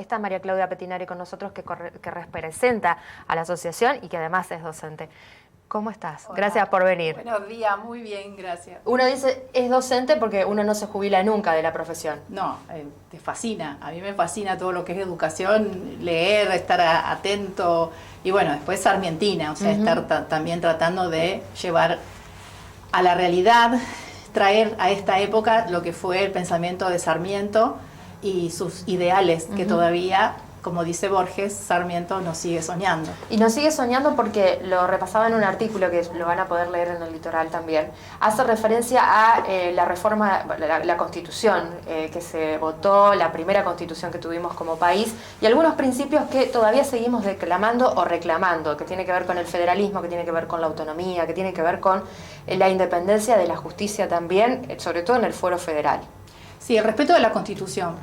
está María Claudia Petinari con nosotros, que representa a la asociación y que además es docente. ¿Cómo estás? Hola. Gracias por venir. Buenos días, muy bien, gracias. Uno dice, es docente porque uno no se jubila nunca de la profesión. No, te fascina. A mí me fascina todo lo que es educación, leer, estar atento. Y bueno, después sarmientina, o sea, estar también tratando de llevar a la realidad, traer a esta época lo que fue el pensamiento de Sarmiento y sus ideales, que todavía, como dice Borges, Sarmiento nos sigue soñando. Y nos sigue soñando porque lo repasaba en un artículo que lo van a poder leer en el Litoral también. Hace referencia a la reforma, la Constitución que se votó, la primera Constitución que tuvimos como país, y algunos principios que todavía seguimos declamando o reclamando, que tiene que ver con el federalismo, que tiene que ver con la autonomía, que tiene que ver con la independencia de la justicia también, sobre todo en el fuero federal. Sí, el respeto de la Constitución,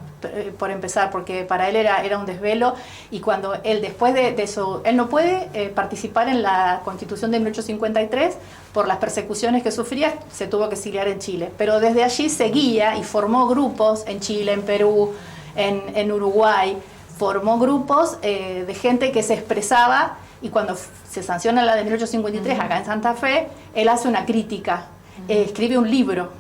por empezar, porque para él era un desvelo, y cuando él, después de eso, él no puede participar en la Constitución de 1853 por las persecuciones que sufría, se tuvo que exiliar en Chile, pero desde allí seguía y formó grupos en Chile, en Perú, en Uruguay, formó grupos de gente que se expresaba, y cuando se sanciona la de 1853 acá en Santa Fe, él hace una crítica, escribe un libro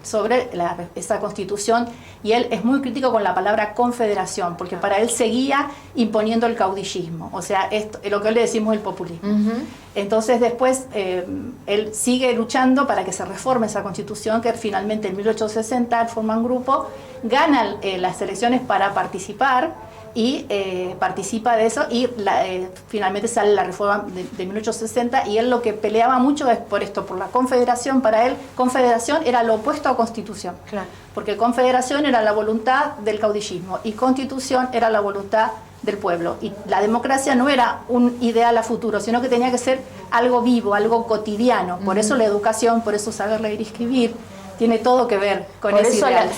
sobre esa Constitución, y él es muy crítico con la palabra confederación, porque para él seguía imponiendo el caudillismo, o sea, lo que hoy le decimos el populismo. Entonces después él sigue luchando para que se reforme esa Constitución, que finalmente en 1860 él forma un grupo, gana las elecciones para participar, y participa de eso, y finalmente sale la reforma de 1860, y él lo que peleaba mucho es por esto, por la confederación. Para él, confederación era lo opuesto a constitución, claro, porque confederación era la voluntad del caudillismo y constitución era la voluntad del pueblo, y la democracia no era un ideal a futuro, sino que tenía que ser algo vivo, algo cotidiano. Por eso la educación, por eso saber leer y escribir, tiene todo que ver con ese ideal.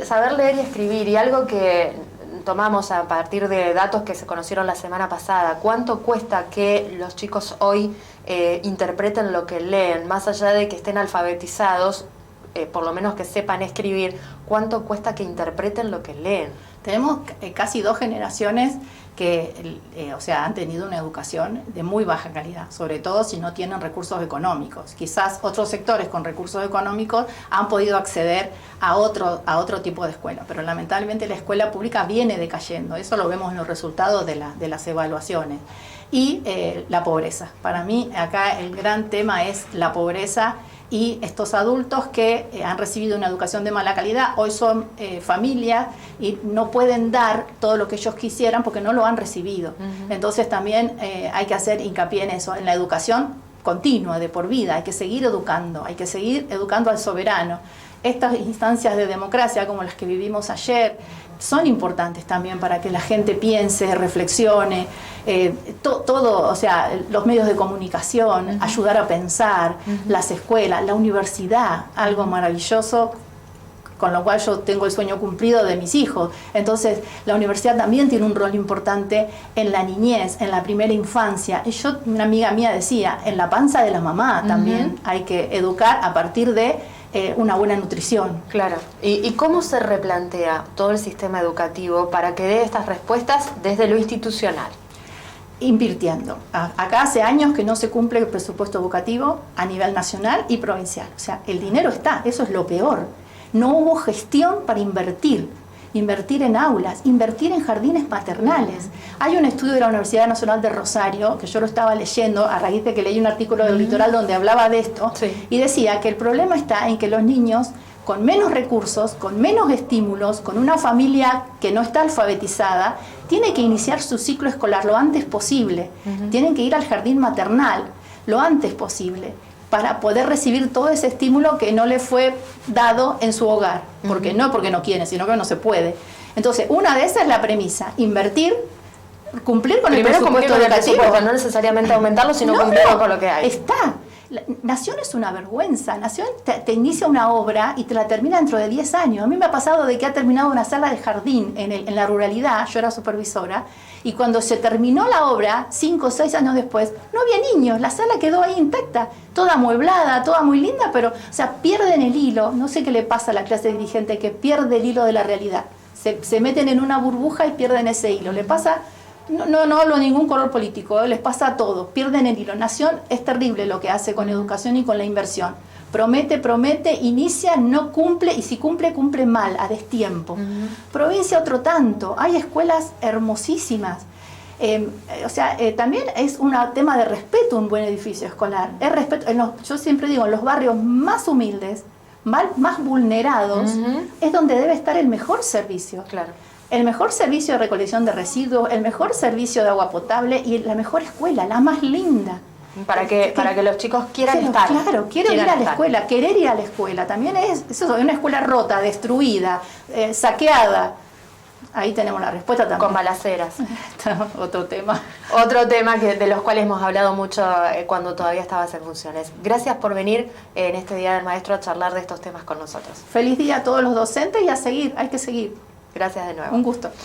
Saber leer y escribir, y algo que tomamos a partir de datos que se conocieron la semana pasada. ¿Cuánto cuesta que los chicos hoy interpreten lo que leen? Más allá de que estén alfabetizados, por lo menos que sepan escribir, ¿cuánto cuesta que interpreten lo que leen? Tenemos casi 2 generaciones que o sea, han tenido una educación de muy baja calidad, sobre todo si no tienen recursos económicos. Quizás otros sectores con recursos económicos han podido acceder a otro tipo de escuela, pero lamentablemente la escuela pública viene decayendo. Eso lo vemos en los resultados de las evaluaciones. Y la pobreza. Para mí acá el gran tema es la pobreza, y estos adultos que han recibido una educación de mala calidad, hoy son familias y no pueden dar todo lo que ellos quisieran porque no lo han recibido. Entonces también hay que hacer hincapié en eso, en la educación continua, de por vida. Hay que seguir educando al soberano. Estas instancias de democracia, como las que vivimos ayer, son importantes también para que la gente piense, reflexione, todo, o sea, los medios de comunicación, ayudar a pensar, las escuelas, la universidad, algo maravilloso, con lo cual yo tengo el sueño cumplido de mis hijos. Entonces, la universidad también tiene un rol importante en la niñez, en la primera infancia. Y una amiga mía decía, en la panza de la mamá también hay que educar a partir de una buena nutrición. Claro. ¿Y cómo se replantea todo el sistema educativo para que dé estas respuestas desde lo institucional? Invirtiendo. Acá hace años que no se cumple el presupuesto educativo a nivel nacional y provincial. O sea, el dinero está, eso es lo peor. No hubo gestión para invertir en aulas, invertir en jardines maternales. Hay un estudio de la Universidad Nacional de Rosario, que yo lo estaba leyendo a raíz de que leí un artículo del Litoral donde hablaba de esto, y decía que el problema está en que los niños con menos recursos, con menos estímulos, con una familia que no está alfabetizada, tiene que iniciar su ciclo escolar lo antes posible. Tienen que ir al jardín maternal lo antes posible, para poder recibir todo ese estímulo que no le fue dado en su hogar, porque no porque no quieren, sino que no se puede. Entonces, una de esas es la premisa, invertir, cumplir con el presupuesto educativo. No necesariamente aumentarlo, sino cumplir con lo que hay. Está. Nación es una vergüenza. Nación te inicia una obra y te la termina dentro de 10 años. A mí me ha pasado de que ha terminado una sala de jardín en la ruralidad, yo era supervisora, y cuando se terminó la obra, 5 o 6 años después, no había niños, la sala quedó ahí intacta, toda amueblada, toda muy linda, pero, o sea, pierden el hilo. No sé qué le pasa a la clase dirigente que pierde el hilo de la realidad. se meten en una burbuja y pierden ese hilo. Le pasa, no hablo de ningún color político, les pasa a todos, pierden el hilo. Nación es terrible lo que hace con educación y con la inversión. Promete, inicia, no cumple, y si cumple, cumple mal, a destiempo. Provincia otro tanto, hay escuelas hermosísimas. También es un tema de respeto un buen edificio escolar. Es respeto, yo siempre digo, en los barrios más humildes, más vulnerados, es donde debe estar el mejor servicio. Claro. El mejor servicio de recolección de residuos, el mejor servicio de agua potable y la mejor escuela, la más linda. Para que los chicos quieran estar. Claro, quiero ir a la escuela, querer ir a la escuela. También es una escuela rota, destruida, saqueada. Ahí tenemos la respuesta también. Con balaceras. Otro tema. Otro tema de los cuales hemos hablado mucho cuando todavía estabas en funciones. Gracias por venir en este Día del Maestro a charlar de estos temas con nosotros. Feliz día a todos los docentes y a seguir, hay que seguir. Gracias de nuevo. Un gusto.